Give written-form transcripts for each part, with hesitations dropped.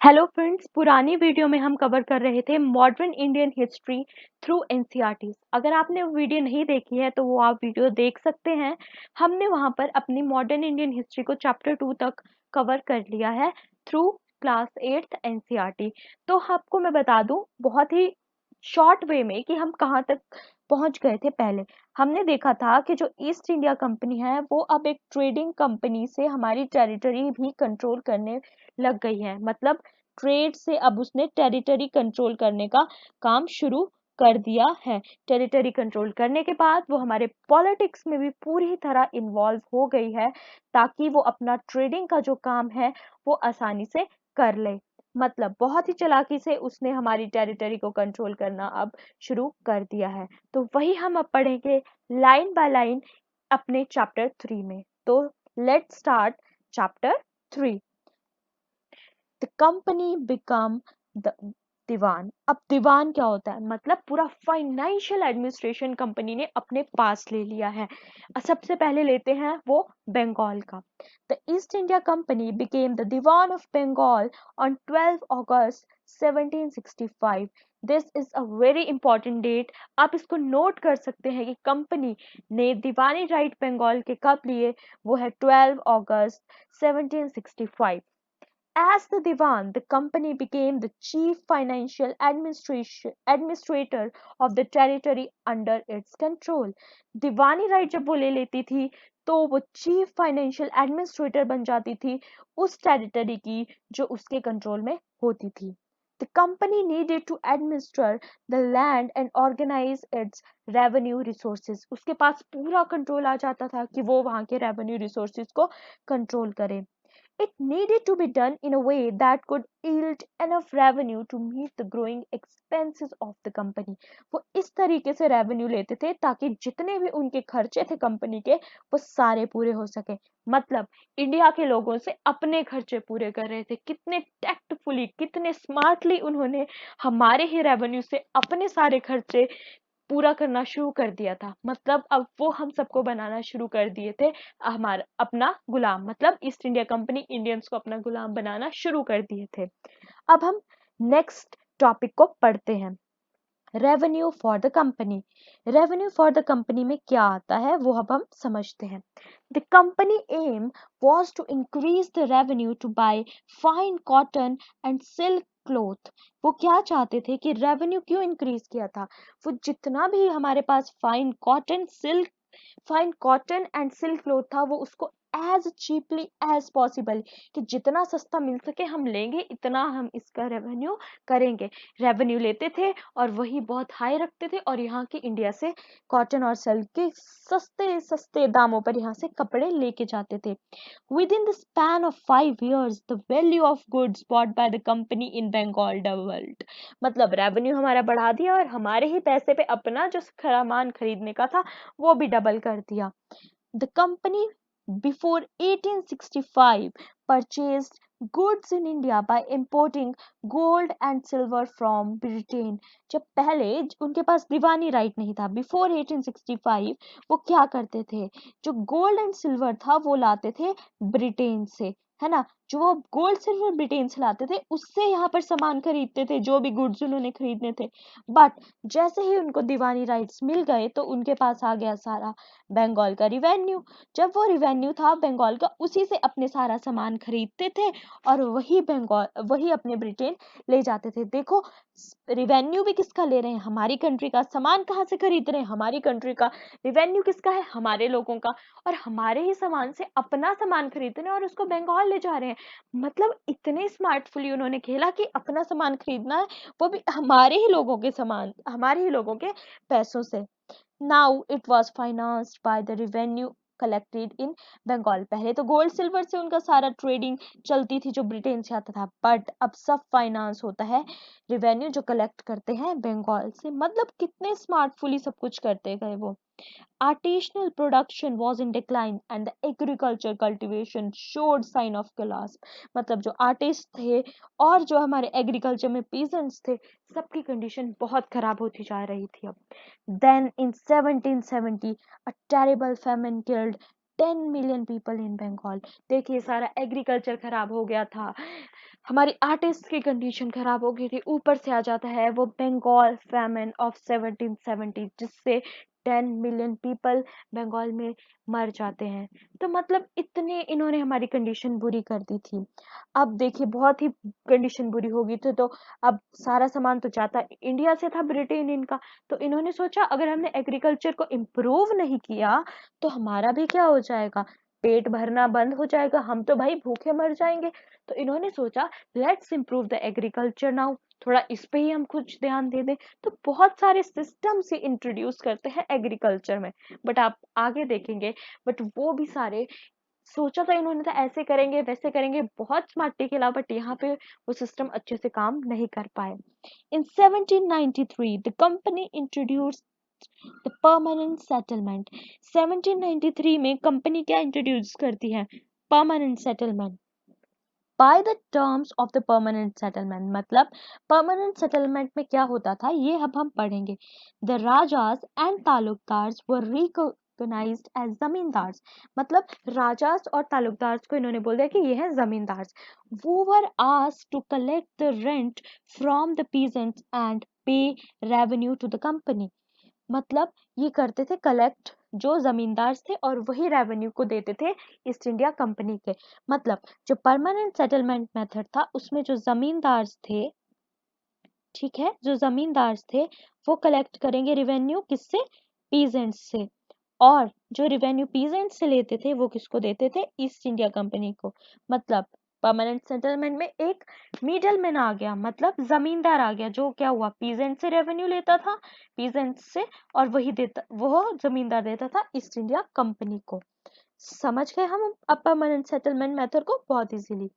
Hello friends, पुरानी video में हम कवर कर रहे थे modern Indian history through NCERTs. अगर आपने वो वीडियो नहीं देखी है तो वो आप वीडियो देख सकते हैं। हमने वहां पर अपनी मॉडर्न इंडियन हिस्ट्री को चैप्टर 2 तक कवर कर लिया है थ्रू क्लास 8th एनसीईआरटी। तो आपको मैं बता दूं बहुत ही शॉर्ट वे में कि हम कहाँ तक पहुंच गए थे। पहले हमने देखा था कि जो ईस्ट इंडिया कंपनी है वो अब एक ट्रेडिंग कंपनी से हमारी टेरिटरी भी कंट्रोल करने लग गई है। मतलब ट्रेड से अब उसने टेरिटरी कंट्रोल करने का काम शुरू कर दिया है। टेरिटरी कंट्रोल करने के बाद वो हमारे पॉलिटिक्स में भी पूरी तरह इन्वॉल्व हो गई है ताकि वो अपना ट्रेडिंग का जो काम है वो आसानी से कर ले। मतलब बहुत ही चालाकी से उसने हमारी टेरिटरी को कंट्रोल करना अब शुरू कर दिया है। तो वही हम अब पढ़ेंगे लाइन बाय लाइन अपने चैप्टर 3 में। तो let's start chapter 3। The company become the Diwan. अब दीवान क्या होता है? मतलब पूरा फाइनेंशियल एडमिनिस्ट्रेशन कंपनी ने अपने पास ले लिया है। सबसे पहले लेते हैं वो बंगाल का। The East India Company became the diwan of Bengal on 12 August 1765। This is a very important date. आप इसको नोट कर सकते हैं कि कंपनी ने दीवानी राइट बंगाल के कब लिए। वो है 12 August 1765। As the Diwan, the company became the chief financial administrator of the territory under its control. Deewani right जब वो ले लेती थी तो वो चीफ फाइनेंशियल एडमिनिस्ट्रेटर बन जाती थी उस टेरिटरी की जो उसके कंट्रोल में होती थी। The company needed to administer the land and organize its revenue resources. उसके पास पूरा कंट्रोल आ जाता था कि वो वहां के रेवेन्यू रिसोर्सेज को कंट्रोल करे। It needed to be done in a way that could yield enough revenue to meet the growing expenses of the company. वो इस तरीके से रेवेन्यू लेते थे ताकि जितने भी उनके खर्चे थे कंपनी के वो सारे पूरे हो सके। मतलब इंडिया के लोगों से अपने खर्चे पूरे कर रहे थे। कितने टैक्टफुली, कितने स्मार्टली उन्होंने हमारे ही रेवेन्यू से अपने सारे खर्चे पूरा करना शुरू कर दिया था। मतलब अब वो हम सबको बनाना शुरू कर दिए थे हमारा अपना गुलाम। मतलब ईस्ट इंडिया कंपनी इंडियंस को अपना गुलाम बनाना शुरू कर दिए थे। अब हम नेक्स्ट टॉपिक को पढ़ते हैं। Revenue for the company. Revenue for the company में क्या आता है वो अब हम समझते हैं। The company aim was to increase the revenue to buy fine cotton and silk cloth. वो क्या चाहते थे कि रेवेन्यू क्यों इंक्रीज किया था? वो जितना भी हमारे पास fine cotton and silk cloth था वो उसको एज चीपली एज पॉसिबल, कि जितना सस्ता मिल सके हम लेंगे, इतना हम इसका रेवेन्यू करेंगे। रेवेन्यू लेते थे और वही बहुत हाई रखते थे और यहाँ के इंडिया से कॉटन और सिल्क के सस्ते सस्ते दामों पर यहाँ से कपड़े लेके जाते थे। Within the span of 5 years, the value of goods bought by the company in Bengal doubled. मतलब रेवेन्यू हमारा बढ़ा दिया और हमारे ही पैसे पे अपना जो सामान खरीदने का था वो भी डबल कर दिया। The company before 1865 purchased goods in India by importing gold and silver from Britain. जब पहले उनके पास दीवानी राइट नहीं था, बिफोर 1865 वो क्या करते थे? जो गोल्ड एंड सिल्वर था वो लाते थे ब्रिटेन से, है ना। जो वो गोल्ड सिल्वर ब्रिटेन से लाते थे उससे यहाँ पर सामान खरीदते थे, जो भी गुड्स उन्होंने खरीदने थे। बट जैसे ही उनको दीवानी राइट्स मिल गए तो उनके पास आ गया सारा बंगाल का रिवेन्यू। जब वो रिवेन्यू था बंगाल का उसी से अपने सारा सामान खरीदते थे और वही अपने ब्रिटेन ले जाते थे। देखो रिवेन्यू भी किसका ले रहे हैं? हमारी कंट्री का। सामान कहाँ से खरीद रहे हैं? हमारी कंट्री का। रिवेन्यू किसका है? हमारे लोगों का। और हमारे ही सामान से अपना सामान खरीद रहे हैं और उसको बंगाल ले जा रहे हैं। मतलब इतने स्मार्टफुली उन्होंने खेला कि अपना सामान खरीदना है वो भी हमारे ही लोगों के सामान, हमारे ही लोगों के पैसों से। Now it was financed by the revenue collected in Bengal. पहले तो गोल्ड सिल्वर से उनका सारा ट्रेडिंग चलती थी जो ब्रिटेन से आता था, बट अब सब फाइनेंस होता है रिवेन्यू जो कलेक्ट करते हैं बंगाल से। मतलब कितने स्मार्टफुली सब कुछ करते गए वो। Artisanal production was in decline and the agriculture cultivation showed sign of collapse. मतलब जो आर्टिस्ट थे और जो हमारे एग्रीकल्चर में पीजेंट्स थे सबकी कंडीशन बहुत खराब होती जा रही थी अब। Then in 1770 a terrible famine killed 10 million people in Bengal. देखिए सारा एग्रीकल्चर खराब हो गया था, हमारी आर्टिस्ट की कंडीशन खराब हो गई थी। ऊपर से आ जाता है वो बंगाल फैमिन ऑफ 1770 जिससे 10 मिलियन पीपल बंगाल में मर जाते हैं। तो मतलब इतने इन्होंने हमारी कंडीशन बुरी कर दी थी। अब देखिए बहुत ही कंडीशन बुरी हो गई थी, तो अब सारा सामान तो जाता इंडिया से था, ब्रिटेन इनका। तो इन्होंने सोचा अगर हमने एग्रीकल्चर को इम्प्रूव नहीं किया तो हमारा भी क्या हो जाएगा, पेट भरना बंद हो जाएगा, हम तो भाई भूखे मर जाएंगे। तो इन्होंने सोचा let's improve the agriculture now, थोड़ा इस पे ही हम कुछ ध्यान दे दें। तो बहुत सारे सिस्टम से इंट्रोड्यूस करते हैं एग्रीकल्चर में, बट आप आगे देखेंगे। बट वो भी सारे सोचा था इन्होंने, तो ऐसे करेंगे वैसे करेंगे, बहुत स्मार्ट थे खिलाफ, बट यहाँ पे वो सिस्टम अच्छे से काम नहीं कर पाए। In 1793 the company introduce the permanent settlement. 1793 में कंपनी क्या इंट्रोड्यूस करती है, permanent settlement. By the terms of the permanent settlement, मतलब परमानेंट सेटलमेंट में क्या होता था ये अब हम पढ़ेंगे। The rajas and taluqdars were recognised as zamindars, मतलब राजास और तालुकदार्स को इन्होंने बोल दिया कि ये है जमींदार्स। वो were asked to collect the rent from the peasants and pay revenue to the company. मतलब ये करते थे कलेक्ट, जो जमींदार थे, और वही रेवेन्यू को देते थे ईस्ट इंडिया कंपनी के। मतलब जो परमानेंट सेटलमेंट मेथड था उसमें जो जमींदार थे, ठीक है, जो जमींदार थे वो कलेक्ट करेंगे रिवेन्यू किससे, पीजेंट्स से। और जो रिवेन्यू पीजेंट से लेते थे वो किसको देते थे, ईस्ट इंडिया कंपनी को। मतलब परमानेंट सेटलमेंट में एक मिडल मैन आ गया, मतलब जमींदार आ गया, जो क्या हुआ पीजेंट से रेवेन्यू लेता था, पीजेंट से, और वही देता, वो जमींदार देता था ईस्ट इंडिया कंपनी को। समझ गए हम अब परमानेंट सेटलमेंट मेथड को बहुत easily.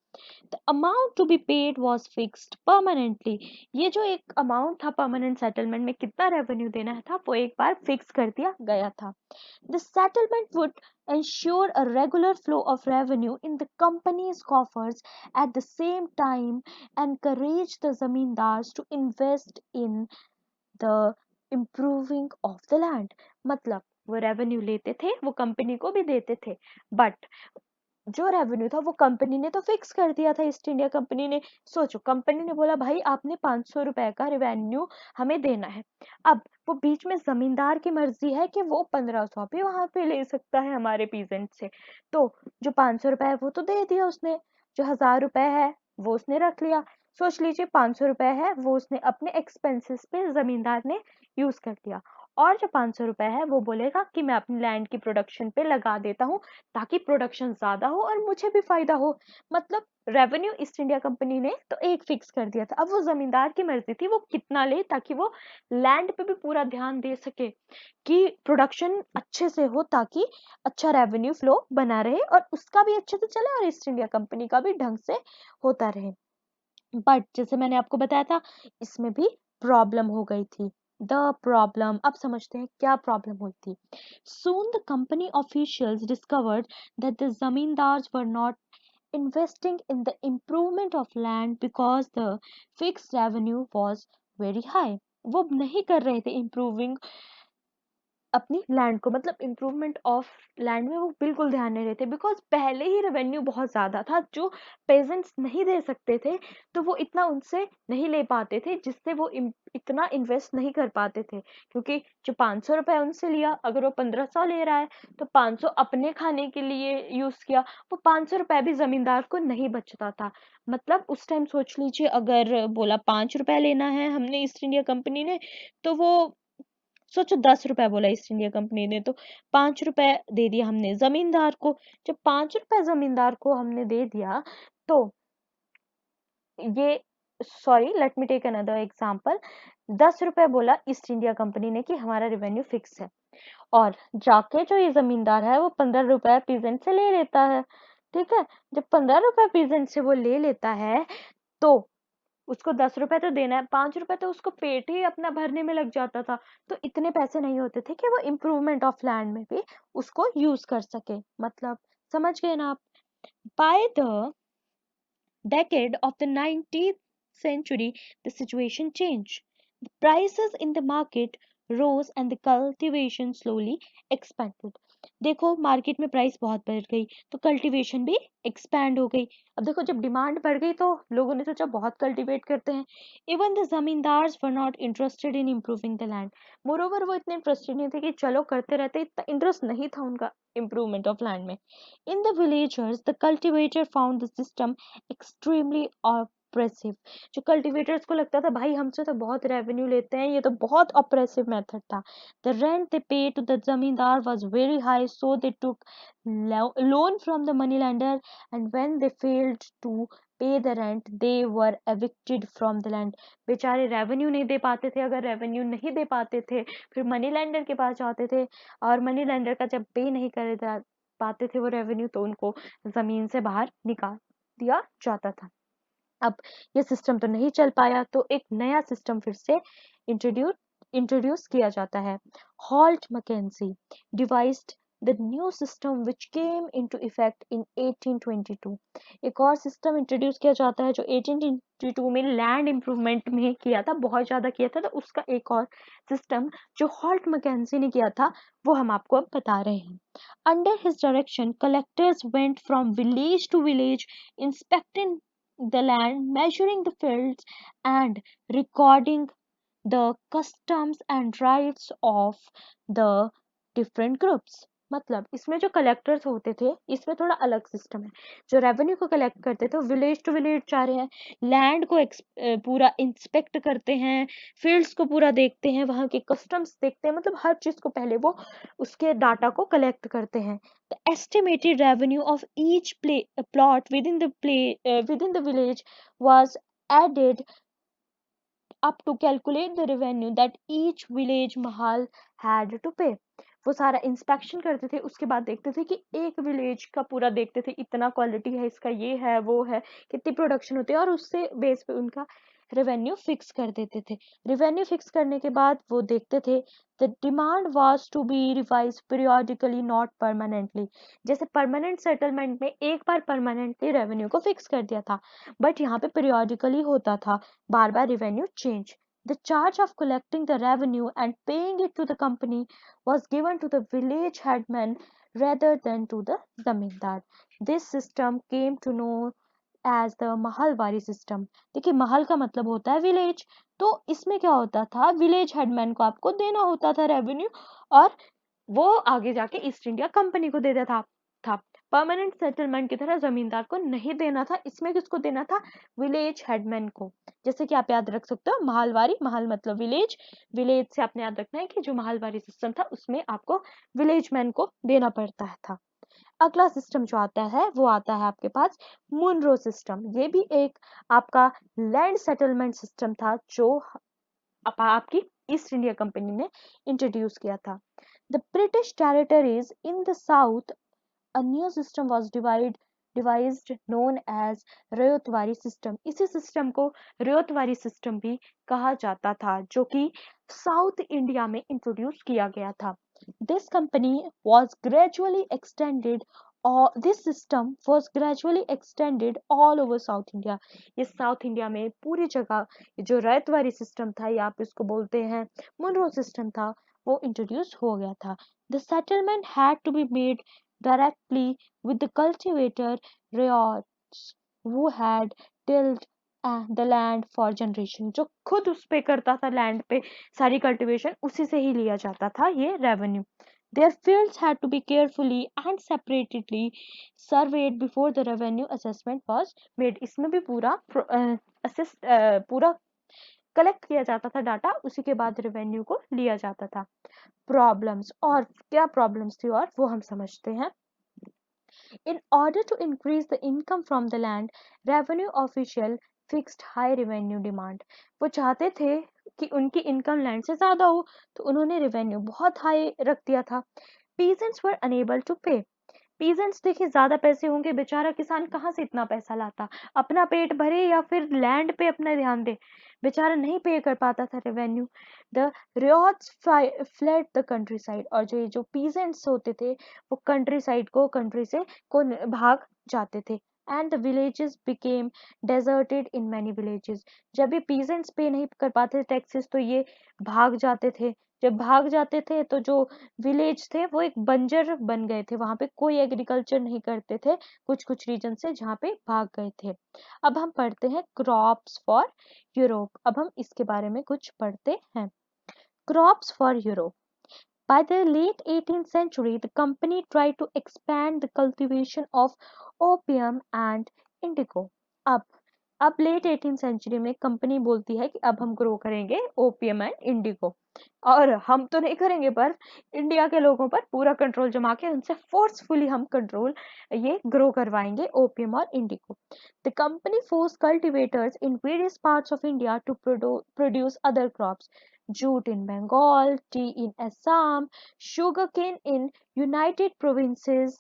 The amount to be paid was fixed permanently. ये जो एक अमाउंट था परमानेंट सेटलमेंट में कितना रेवेन्यू देना था वो एक बार फिक्स कर दिया गया था। The settlement would ensure a regular flow of revenue in the company's coffers, at the same time encourage the zamindars to invest in the improving of the land। मतलब वो रेवेन्यू लेते थे वो कंपनी को भी देते थे, बट जो रेवेन्यू था वो कंपनी ने तो फिक्स कर दिया था, ईस्ट इंडिया कंपनी ने। सोचो कंपनी ने बोला भाई आपने 500 रुपए का रेवेन्यू हमें देना है। अब वो बीच में जमींदार की मर्जी है कि वो 1500 भी वहां पे ले सकता है हमारे पीजेंट से। तो जो 500 रुपए है वो तो दे दिया उसने, जो 1000 रुपए है वो उसने रख लिया। सोच लीजिए 500 रुपए है वो उसने अपने एक्सपेंसेस पे जमींदार ने यूज कर लिया, और जो 500 रुपए है वो बोलेगा कि मैं अपनी लैंड की प्रोडक्शन पे लगा देता हूँ ताकि प्रोडक्शन ज्यादा हो और मुझे भी फायदा हो। मतलब रेवेन्यू ईस्ट इंडिया कंपनी ने तो एक फिक्स कर दिया था, अब वो जमींदार की मर्जी थी वो कितना ले, ताकि वो लैंड पे भी पूरा ध्यान दे सके कि प्रोडक्शन अच्छे से हो, ताकि अच्छा रेवेन्यू फ्लो बना रहे और उसका भी अच्छे से चले और ईस्ट इंडिया कंपनी का भी ढंग से होता रहे। बट जैसे मैंने आपको बताया था इसमें भी प्रॉब्लम हो गई थी। द प्रॉब्लम, अब समझते हैं क्या प्रॉब्लम हुई थी। Soon the company officials discovered that the zamindars were not investing in the improvement of land because the fixed revenue was very high। वो नहीं कर रहे थे improving अपनी लैंड को, मतलब इम्प्रूवमेंट ऑफ लैंड में वो बिल्कुल ध्यान नहीं देते, बिकॉज पहले ही रेवेन्यू बहुत ज्यादा था जो पेजेंट्स नहीं दे सकते थे। तो वो इतना उनसे नहीं ले पाते थे जिससे वो इतना इन्वेस्ट नहीं कर पाते थे, क्योंकि जो 500 रुपए उनसे लिया अगर वो 1500 ले रहा है तो 500 अपने खाने के लिए यूज किया, वो 500 रुपए भी जमींदार को नहीं बचता था। मतलब उस टाइम सोच लीजिए अगर बोला 5 रुपए लेना है हमने ईस्ट इंडिया कंपनी ने, तो वो सोचो 10 रुपए बोला ईस्ट इंडिया कंपनी ने, तो 5 रुपए दे दिया हमने जमींदार को। जब 5 रुपए जमींदार को हमने दे दिया तो ये, sorry let me take another example. 10 रुपए बोला ईस्ट इंडिया कंपनी ने कि हमारा रेवेन्यू फिक्स है, और जाके जो ये जमींदार है वो 15 रुपए पीजेंट से ले लेता है। ठीक है, जब 15 रुपए पीजेंट से वो ले लेता है तो उसको 10 रुपए तो देना है, 5 रुपए तो उसको पेट ही अपना भरने में लग जाता था। तो इतने पैसे नहीं होते थे कि वो इम्प्रूवमेंट ऑफ लैंड में भी उसको यूज कर सके। मतलब समझ गए ना आप। By the decade of the 19th century, the situation changed. The prices in the market rose and the cultivation slowly expanded। देखो मार्केट में प्राइस बहुत बढ़ गई तो कल्टीवेशन भी एक्सपैंड हो गई। अब देखो जब डिमांड बढ़ गई तो लोगों ने सोचा बहुत कल्टीवेट करते हैं। Even the zamindars were not interested in improving the land. Moreover वो इतने इंटरेस्टेड नहीं थे कि चलो करते रहते, इतना इंटरेस्ट नहीं था उनका इम्प्रूवमेंट ऑफ लैंड में। In the villagers the cultivator found the system extremely oppressive. जो कल्टिवेटर्स को लगता था भाई हमसे तो बहुत रेवेन्यू लेते हैं, ये तो बहुत ऑप्रेसिव मेथड था। The rent they paid to the zamindar was very high, so they took loan from the moneylender, and when they failed to pay the rent, they were evicted from the land. बेचारे revenue नहीं दे पाते थे, अगर revenue नहीं दे पाते थे फिर money lender के पास जाते थे, और मनी लैंडर का जब पे नहीं कर पाते थे वो रेवेन्यू, तो उनको जमीन से बाहर निकाल दिया जाता था। अब ये सिस्टम तो नहीं चल पाया, तो एक नया सिस्टम फिर से इंट्रोड्यूस किया जाता है। Holt Mackenzie devised the new system which came into effect in 1822। एक और सिस्टम इंट्रोड्यूस किया जाता है जो 1822 में लैंड इंप्रूवमेंट में किया था, बहुत ज्यादा किया था, तो उसका एक और सिस्टम जो हॉल्ट मैकेंजी ने किया था वो हम आपको अब बता रहे हैं। Under his direction collectors went from village to village inspecting the land, measuring the fields, and recording the customs and rights of the different groups। मतलब इसमें जो कलेक्टर्स होते थे इसमें थोड़ा अलग सिस्टम है। जो रेवेन्यू को कलेक्ट करते थे विलेज टू विलेज जा रहे हैं, लैंड को पूरा इंस्पेक्ट करते हैं, फील्ड्स को पूरा देखते हैं, वहां के कस्टम्स देखते हैं, मतलब हर चीज को पहले वो उसके डाटा को कलेक्ट करते हैं। The estimated revenue of each plot within the village was added up to calculate the revenue that each village mahal had to pay। वो सारा इंस्पेक्शन करते थे, उसके बाद देखते थे कि एक विलेज का पूरा देखते थे, इतना क्वालिटी है इसका, ये है वो है, कितनी प्रोडक्शन होती है, और उससे बेस पे उनका रेवेन्यू फिक्स कर देते थे। रेवेन्यू फिक्स करने के बाद वो देखते थे the demand was to be revise periodically not permanently. जैसे परमानेंट सेटलमेंट में एक बार परमानेंटली रेवेन्यू को फिक्स कर दिया था, बट यहाँ पे पीरियोडिकली होता था, बार बार revenue change. The charge of collecting the revenue and paying it to the company was given to the village headman rather than to the zamindar। This system came to know as the Mahalwari system. देखिए महल का मतलब होता है village, तो इसमें क्या होता था, विलेज हेडमैन को आपको देना होता था रेवेन्यू, और वो आगे जाके ईस्ट इंडिया कंपनी को दे देता था। परमानेंट सेटलमेंट की तरह जमींदार को नहीं देना था, इसमें किसको देना था, विलेज हेडमैन को। जैसे कि आप याद रख सकते हो महलवारी, महल मतलब विलेज, विलेज से आपने याद रखना है कि जो महलवारी सिस्टम था उसमें आपको विलेज मैन को देना पड़ता था। अगला सिस्टम जो आता है वो आता है आपके पास मुनरो सिस्टम। ये भी एक आपका लैंड सेटलमेंट सिस्टम था जो आपकी ईस्ट इंडिया कंपनी ने इंट्रोड्यूस किया था। The British territories in the south a new system was devised known as ryotwari system. इसी सिस्टम को रयोतवारी सिस्टम भी कहा जाता था, जो कि साउथ इंडिया में इंट्रोड्यूस किया गया था। This company was gradually extended or this system was gradually extended all over South India। ये साउथ इंडिया में पूरी जगह जो रैतवारी सिस्टम था या आप इसको बोलते हैं मुनरो सिस्टम था वो इंट्रोड्यूस हो गया था। The settlement had to be made directly with the cultivator ryots who had tilled the land for generation। जो खुद उस पे करता था लैंड पे सारी कल्टीवेशन, उसी से ही लिया जाता था ये revenue. Their fields had to be carefully and separately surveyed before the revenue assessment was made। इसमें भी पूरा कलेक्ट किया जाता था डाटा, उसी के बाद रेवेन्यू को लिया जाता था। प्रॉब्लम्स, और क्या प्रॉब्लम्स थी और वो हम समझते हैं। In order to increase the income from the land, revenue official fixed high revenue demand। वो चाहते थे कि उनकी इनकम लैंड से ज्यादा हो, तो उन्होंने रेवेन्यू बहुत हाई रख दिया था। Peasants were unable to pay। Peasants देखिए ज्यादा पैसे होंगे, बेचारा किसान कहाँ से इतना पैसा लाता, अपना पेट भरे या फिर लैंड पे अपना ध्यान दे, बेचारा नहीं पे कर पाता था revenue. The ryots fled the countryside. और जो पीजेंट्स होते थे वो कंट्री साइड को कंट्री से भाग जाते थे। And the villages became deserted in many villages. जब ये पीजेंट्स पे नहीं कर पाते टैक्सेस तो ये भाग जाते थे जब भाग जाते थे तो जो विलेज थे वो एक बंजर बन गए थे, वहां पे कोई एग्रीकल्चर नहीं करते थे, कुछ कुछ रीजन से जहाँ पे भाग गए थे। अब हम पढ़ते हैं क्रॉप्स फॉर यूरोप। अब हम इसके बारे में कुछ पढ़ते हैं। Crops for Europe. By the late 18th century, the company tried to expand the cultivation of opium and indigo. अब लेट 18th सेंचुरी में कंपनी बोलती है कि अब हम ग्रो करेंगे ओपियम एंड इंडिगो, और हम तो नहीं करेंगे पर इंडिया के लोगों पर पूरा कंट्रोल जमा के उनसे फोर्सफुली हम कंट्रोल ये ग्रो करवाएंगे ओपियम और indigo. The company force cultivators in various parts of India to produce other crops, jute in Bengal, tea in Assam, sugarcane in United Provinces,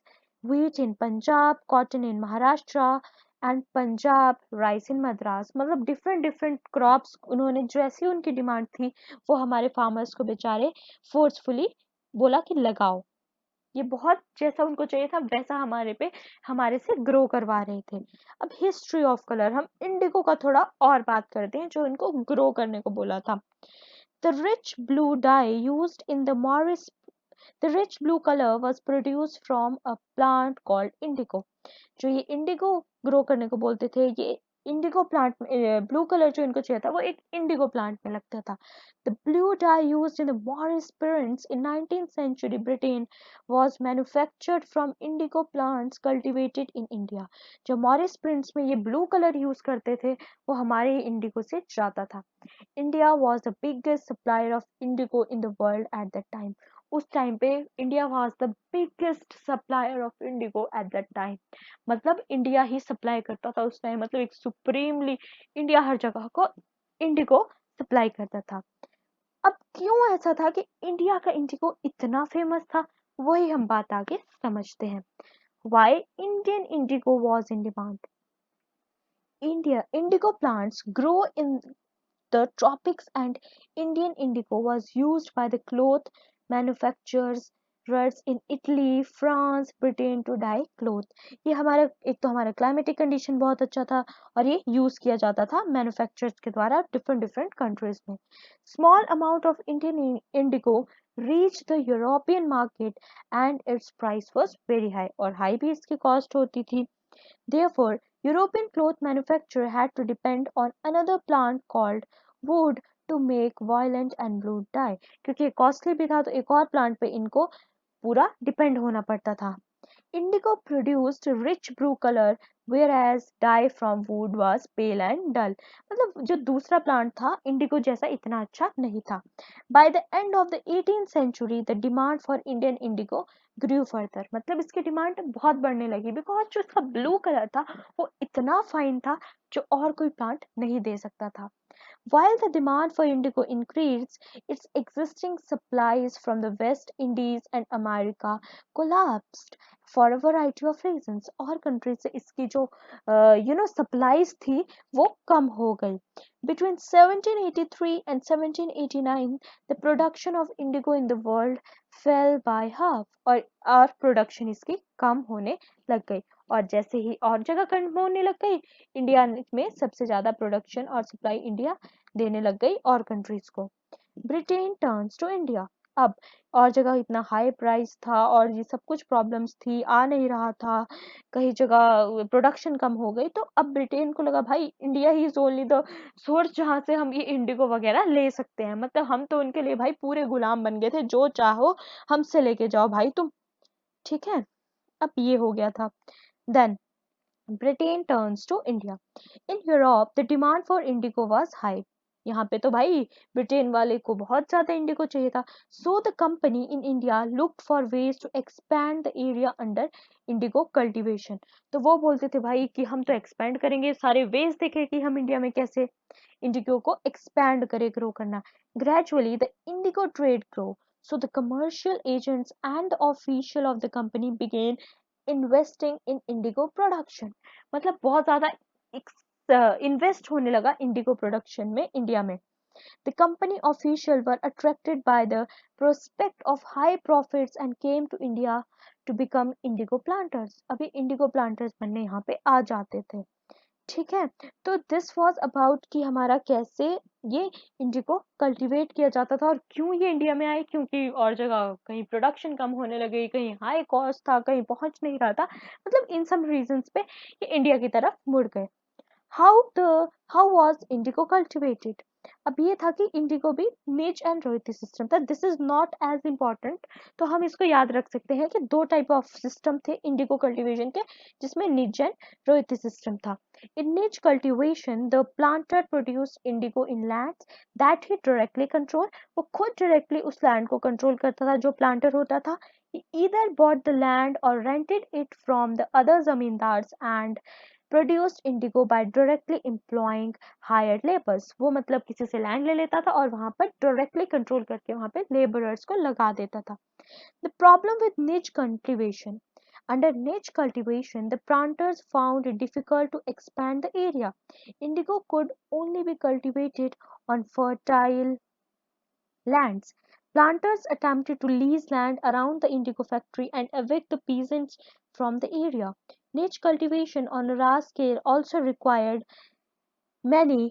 wheat in Punjab, cotton in Maharashtra and Punjab, rice in Madras. मतलब different different crops उन्होंने, जैसी उनकी demand थी वो हमारे farmers को बेचारे forcefully बोला कि लगाओ, ये बहुत जैसा उनको चाहिए था वैसा हमारे से ग्रो करवा रहे थे। अब हिस्ट्री ऑफ कलर, हम इंडिगो का थोड़ा और बात करते हैं जो इनको ग्रो करने को बोला था। The rich blue dye used in the Morris the rich blue color was produced from a plant called indigo। जो ये इंडिगो ग्रो करने को बोलते थे, ये इंडिगो प्लांट में ब्लू कलर जो इनको चाहिए था वो एक इंडिगो प्लांट में लगता था। The blue dye used in the Morris prints in 19th century Britain was manufactured from indigo plants cultivated in India। जो मॉरिस प्रिंट्स में ये ब्लू कलर यूज करते थे वो हमारे इंडिगो से जाता था। India was the biggest supplier of indigo in the world at that time। उस टाइम पे India was the biggest supplier of Indigo at that time. मतलब इंडिया ही सप्लाई करता था उस टाइम, मतलब एक सुप्रीमली इंडिया हर जगह को इंडिगो सप्लाई करता था। अब क्यों ऐसा था कि इंडिया का इंडिगो इतना फेमस था, वही हम बात आगे समझते हैं। Why Indian indigo was in demand? India indigo plants grow in the tropics and Indian indigo was used by the cloth manufacturers in Italy, France, Britain to dye cloth। ये हमारा एक तो हमारा क्लाइमेटिक कंडीशन बहुत अच्छा था और ये यूज किया जाता था मैन्युफैक्चरर्स के द्वारा डिफरेंट डिफरेंट कंट्रीज में। Small amount of Indian Indigo reach the European market and it's price was very high, और हाई भी इसकी कॉस्ट होती थी। Therefore, European cloth manufacturer had to depend on another plant called wood to make violet and blue dye। क्योंकि costly भी था तो एक और प्लांट पे इनको पूरा डिपेंड होना पड़ता था। Indigo produced rich blue color whereas dye from wood was pale and dull। मतलब जो दूसरा प्लांट था इंडिगो जैसा इतना अच्छा नहीं था। By the end of the 18th century the demand for Indian indigo grew further। मतलब इसकी डिमांड बहुत बढ़ने लगी बिकॉज जो इसका ब्लू कलर था वो इतना फाइन था जो और कोई प्लांट नहीं दे सकता था। While the demand for indigo increased, its existing supplies from the West Indies and America collapsed for a variety of reasons। और कंट्रीज से इसकी जो supplies थी वो कम हो गई। Between 1783 and 1789, the production of indigo in the world fell by half। और production इसकी कम होने लग गई, और जैसे ही और जगह कम होने लग गई, इंडिया में सबसे ज्यादा प्रोडक्शन और सप्लाई इंडिया देने लग गई और कंट्रीज को। Britain turns to India. अब और जगह इतना हाई प्राइस था और ये सब कुछ प्रॉब्लम्स थी, आ नहीं रहा था, कई जगह प्रोडक्शन कम हो गई, तो अब ब्रिटेन को लगा भाई India he is only the source जहां से हम ये इंडिगो वगैरह ले सकते हैं। मतलब हम तो उनके लिए भाई पूरे गुलाम बन गए थे, जो चाहो हमसे लेके जाओ भाई तुम, ठीक है। अब ये हो गया था। Then Britain turns to India। In Europe, the demand for indigo was high। यहाँ पे तो भाई ब्रिटेन वाले को बहुत ज्यादा इंडिगो चाहिए था। So the company in India looked for ways to expand the area under indigo cultivation। तो वो बोलते थे भाई कि हम तो एक्सपेंड करेंगे, सारे वेज देखे कि हम इंडिया में कैसे इंडिगो को एक्सपैंड करे, ग्रो करना। Gradually, the indigo trade grew। So the commercial agents and the official of the company began investing in indigo production। मतलब बहुत ज्यादा इन्वेस्ट होने लगा इंडिगो प्रोडक्शन में इंडिया में। The company officials were attracted by the prospect of high profits and came to India to become indigo planters। अभी indigo planters बनने यहाँ पे आ जाते थे। ठीक है। तो दिस वाज अबाउट कि हमारा कैसे ये इंडिगो कल्टीवेट किया जाता था और क्यों ये इंडिया में आए, क्योंकि और जगह कहीं प्रोडक्शन कम होने लगी, कहीं हाई कॉस्ट था, कहीं पहुंच नहीं रहा था, मतलब इन सब रीजंस पे ये इंडिया की तरफ मुड़ गए। How was indigo cultivated? अब ये था कि इंडिगो भी निच एंड रोयल्टी सिस्टम था, this is not as important. तो हम इसको याद रख सकते हैं कि दो टाइप ऑफ सिस्टम थे इंडिगो कल्टीवेशन के, जिसमें निच एंड रोयल्टी सिस्टम था। In niche cultivation, the planter produced indigo in lands that he directly controlled. वो खुद directly उस land को control करता था जो planter होता था। He either bought the land or rented it from the other zamindars and produced indigo by directly employing hired laborers. वो मतलब किसी से land ले लेता था और वहां पर directly control करके वहां पे laborers को लगा देता था। The problem with niche cultivation. Under niche cultivation, the planters found it difficult to expand the area. Indigo could only be cultivated on fertile lands. Planters attempted to lease land around the indigo factory and evict the peasants from the area. Niche cultivation on a large scale also required many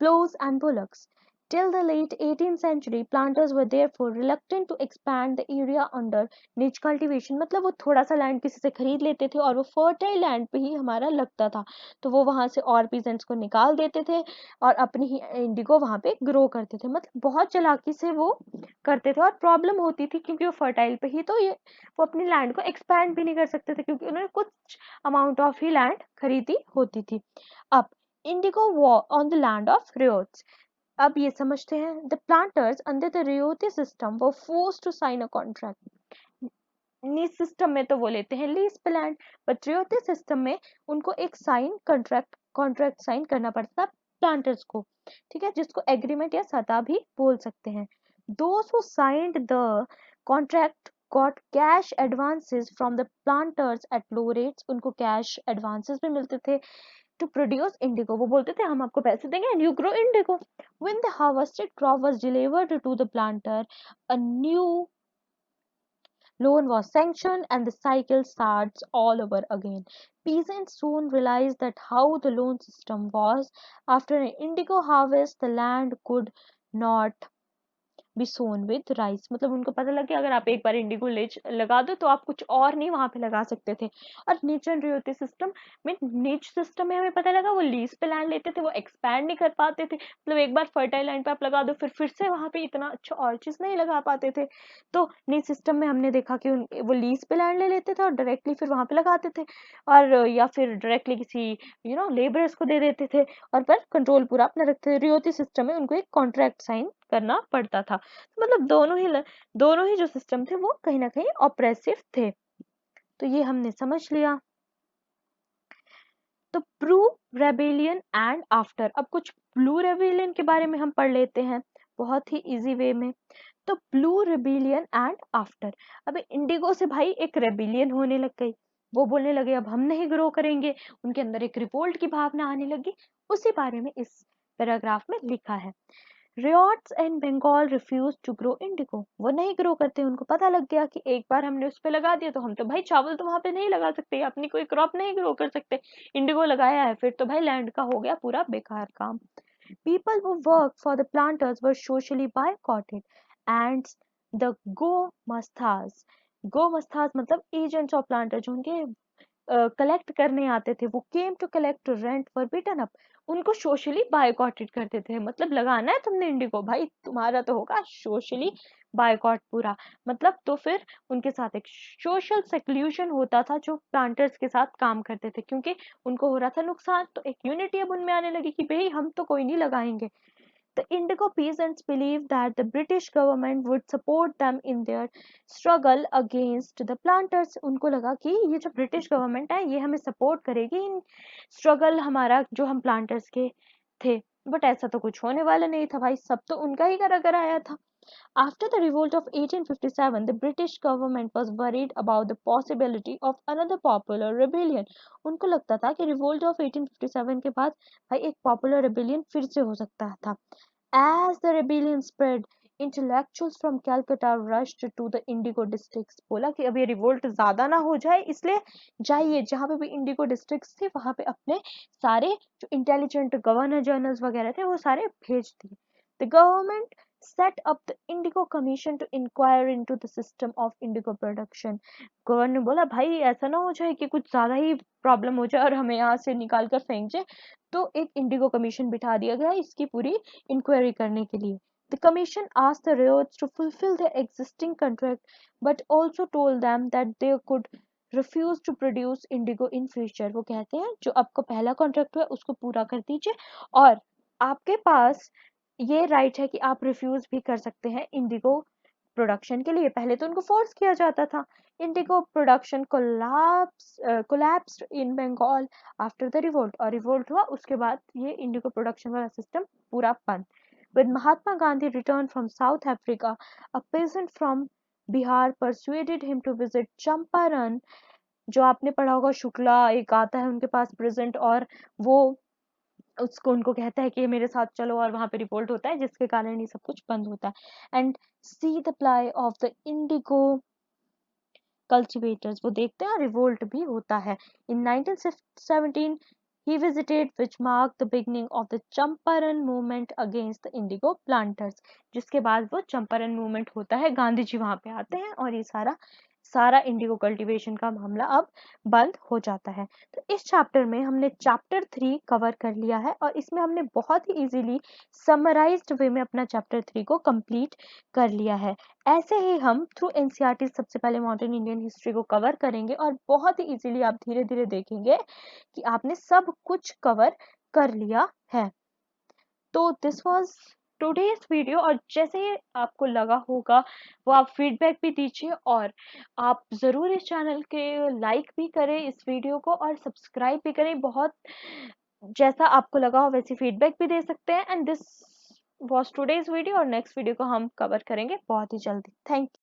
plows and bullocks. Till the late 18th century, planters were therefore reluctant to expand the area under niche cultivation. मतलब वो थोड़ा सा land किसी से खरीद लेते थे और वो फर्टाइल लैंड पे ही हमारा लगता था, तो वो वहां से और पीजेंट्स को निकाल देते थे और अपनी ही इंडिगो वहां पे ग्रो करते थे। मतलब बहुत चालाकी से वो करते थे और प्रॉब्लम होती थी क्योंकि वो फर्टाइल पे ही, तो ये वो अपनी लैंड को एक्सपैंड भी नहीं कर सकते थे क्योंकि उन्होंने कुछ अमाउंट ऑफ ही लैंड खरीदी होती थी। अब Indigo war on the land of riots. अब ये समझते हैं, the planters under the riote system were forced to sign a contract. Nij system में तो वो लेते हैं लीज पे लैंड, बट रियोते सिस्टम में उनको एक साइन कॉन्ट्रैक्ट साइन करना पड़ता था प्लांटर्स को, ठीक है, जिसको एग्रीमेंट या सता भी बोल सकते हैं। Those who signed the contract got cash advances from the planters at low rates. उनको cash advances भी मिलते थे to produce indigo. वो बोलते थे हम आपको पैसे देंगे and you grow indigo. When the harvested crop was delivered to the planter, a new loan was sanctioned and the cycle starts all over again. Peasants soon realized that how the loan system was. After an indigo harvest, the land could not be sown with rice. मतलब उनको पता लग गया अगर आप एक बार Indigo लगा दो तो आप कुछ और नहीं वहां पे लगा सकते थे। और नीच एंड रियोती सिस्टम में, नीच सिस्टम में हमें पता लगा वो लीज पे लैंड लेते थे, वो एक्सपैंड नहीं कर पाते थे, मतलब एक बार फर्टाइल लैंड पे आप लगा दो फिर से वहां पे इतना अच्छा और चीज नहीं लगा पाते थे। तो नीच सिस्टम में हमने देखा कि वो लीज पे लैंड ले लेते थे और डायरेक्टली फिर वहां पे लगाते थे, और या फिर डायरेक्टली किसी लेबरर्स को दे देते थे और पर कंट्रोल पूरा अपना रखते थे। रियोती सिस्टम में उनको एक कॉन्ट्रैक्ट साइन करना पड़ता था। मतलब दोनों ही जो सिस्टम थे वो कहीं ना कहीं ऑप्रेसिव थे। तो ये हमने समझ लिया। तो प्रू रेबेलियन एंड आफ्टर, अब कुछ ब्लू रेबेलियन के बारे में हम पढ़ लेते हैं बहुत ही इजी वे में। तो ब्लू रेबेलियन एंड आफ्टर, अब इंडिगो से भाई एक रेबेलियन होने लग गई, वो बोलने लगे अब हम नहीं ग्रो करेंगे, उनके अंदर एक रिवोल्ट की भावना आने लगी, उसी बारे में इस पैराग्राफ में लिखा है। Ryots and Bengal refuse to grow indigo, वो नहीं ग्रो करते, उनको पता लग गया कि एक बार हमने उस पे लगा दिया तो हम तो भाई चावल तो वहां पे नहीं लगा सकते, अपनी कोई क्रॉप नहीं ग्रो कर सकते, इंडिगो लगाया है फिर तो भाई लैंड का हो गया पूरा बेकार काम। People who worked for the planters were socially boycotted and the go masthas मतलब agents of planters जो उनके कलेक्ट करने आते थे, वो came to collect rent for beaten up, उनको सोशली बायकॉटेड करते थे। मतलब लगाना है तुमने इंडिगो भाई तुम्हारा तो होगा सोशली बायकॉट पूरा। मतलब तो फिर उनके साथ एक सोशल सेक्लूशन होता था जो प्लांटर्स के साथ काम करते थे, क्योंकि उनको हो रहा था नुकसान, तो एक यूनिटी अब उनमें आने लगी कि भाई हम तो कोई नहीं लगाएंगे। The Indigo peasants believed that the British government would support them in their struggle against the planters. उनको लगा कि ये जो ब्रिटिश गवर्नमेंट है ये हमें सपोर्ट करेगी इन स्ट्रगल हमारा जो हम प्लांटर्स के थे, बट ऐसा तो कुछ होने वाला नहीं था भाई, सब तो उनका ही करा आया था। After the revolt of 1857, the British government was worried about the possibility of another popular rebellion. उनको लगता था कि revolt of 1857 के बाद भाई एक popular rebellion फिर से हो सकता था। As the rebellion spread, intellectuals from Calcutta rushed to the indigo districts. बोला कि अब ये रिवोल्ट ज्यादा ना हो जाए, इसलिए जाइए जहाँ पे भी इंडिगो डिस्ट्रिक्ट्स थे वहां पे अपने सारे जो इंटेलिजेंट गवर्नर जनरल्स वगैरह थे वो सारे भेज दिए। The government set up the Indigo Commission to inquire into the system of indigo production। Governor ने बोला भाई ऐसा ना हो जाए कि कुछ ज्यादा ही प्रॉब्लम हो जाए और हमें यहाँ से निकाल कर फेंक जाए, तो एक इंडिगो कमीशन बिठा दिया गया इसकी पूरी इंक्वायरी करने के लिए। The commission asked the railroads to fulfill their existing contract, but also told them that they could refuse to produce indigo in future। वो कहते हैं जो आपका पहला कॉन्ट्रैक्ट हुआ उसको पूरा कर दीजिए और आपके पास ये राइट है कि आप रिफ्यूज भी कर सकते हैं इंडिगो प्रोडक्शन के लिए। पहले तो उनको फोर्स किया जाता था। Indigo production collapsed in Bengal after the revolt, और रिवोल्ट हुआ उसके बाद ये इंडिगो प्रोडक्शन वाला सिस्टम पूरा बंद। When Mahatma Gandhi returned from South Africa, a peasant from Bihar persuaded him to visit Champaran। जो आपने पढ़ा होगा शुक्ला एक आता है उनके पास प्रेजेंट, और वो उसको उनको कहता है कि मेरे साथ चलो, और वहां पे रिवोल्ट होता है जिसके कारण ये सब कुछ बंद होता है। And see the ply of the Indigo cultivators, वो देखते हैं रिवोल्ट भी होता है। इन 1917 he visited which marked the beginning of the Champaran movement against the indigo planters। जिसके बाद वो चंपारण मूवमेंट होता है, गांधी जी वहां पे आते हैं और ये सारा सारा इंडिगो कल्टीवेशन का मामला अब बंद हो जाता है। तो इस चैप्टर में हमने चैप्टर 3 कवर कर लिया है और इसमें हमने बहुत ही इजीली समराइज्ड वे में अपना चैप्टर 3 को कंप्लीट कर लिया है। ऐसे ही हम थ्रू एनसीईआरटी सबसे पहले मॉडर्न इंडियन हिस्ट्री को कवर करेंगे और बहुत ही इजीली आप धीरे धीरे देखेंगे कि आपने सब कुछ कवर कर लिया है। तो दिस वाज टुडेज वीडियो, और जैसे ही आपको लगा होगा वो आप फीडबैक भी दीजिए, और आप ज़रूर इस चैनल के लाइक भी करें इस वीडियो को और सब्सक्राइब भी करें। बहुत जैसा आपको लगा हो वैसी फीडबैक भी दे सकते हैं। And this was today's video, और नेक्स्ट वीडियो को हम कवर करेंगे बहुत ही जल्दी। Thank you.